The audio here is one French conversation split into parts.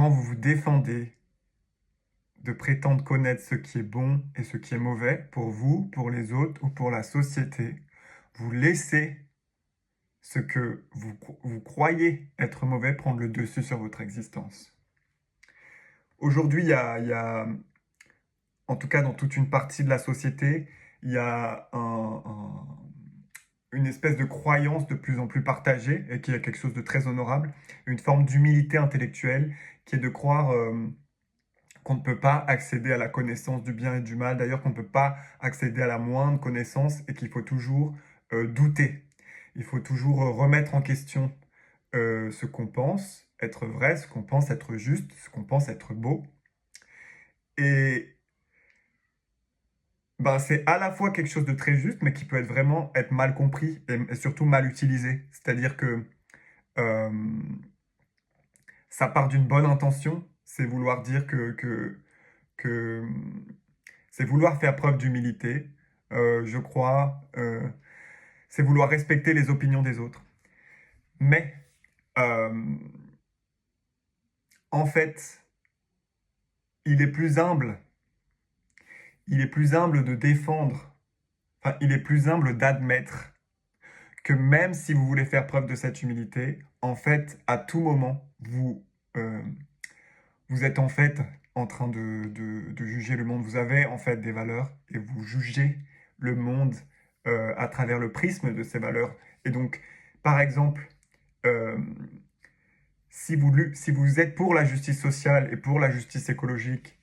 quand vous vous défendez de prétendre connaître ce qui est bon et ce qui est mauvais pour vous, pour les autres ou pour la société, vous laissez ce que vous croyez être mauvais prendre le dessus sur votre existence. Aujourd'hui, en tout cas dans toute une partie de la société, il y a une espèce de croyance de plus en plus partagée et qui est quelque chose de très honorable, une forme d'humilité intellectuelle qui est de croire qu'on ne peut pas accéder à la connaissance du bien et du mal, d'ailleurs qu'on ne peut pas accéder à la moindre connaissance et qu'il faut toujours douter. Il faut toujours remettre en question ce qu'on pense être vrai, ce qu'on pense être juste, ce qu'on pense être beau. Et ben, c'est à la fois quelque chose de très juste, mais qui peut être mal compris et surtout mal utilisé. C'est-à-dire que euh, ça part d'une bonne intention, c'est vouloir dire que c'est vouloir faire preuve d'humilité, je crois, c'est vouloir respecter les opinions des autres. Mais, euh, en fait, il est plus humble, il est plus humble de défendre, enfin, il est plus humble d'admettre que même si vous voulez faire preuve de cette humilité, en fait, à tout moment, euh, vous êtes en fait en train de juger le monde. Vous avez en fait des valeurs et vous jugez le monde à travers le prisme de ces valeurs. Et donc, par exemple, euh, si vous êtes pour la justice sociale et pour la justice écologique,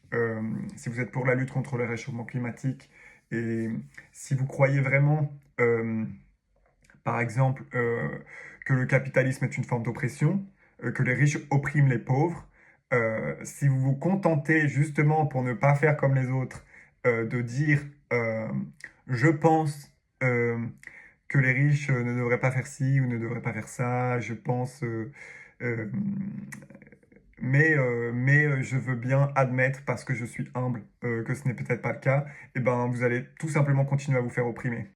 si vous êtes pour la lutte contre le réchauffement climatique, et si vous croyez vraiment, par exemple, que le capitalisme est une forme d'oppression, que les riches oppriment les pauvres, si vous vous contentez justement pour ne pas faire comme les autres, de dire je pense que les riches ne devraient pas faire ci ou ne devraient pas faire ça, je pense, euh, mais je veux bien admettre parce que je suis humble que ce n'est peut-être pas le cas, et ben vous allez tout simplement continuer à vous faire opprimer.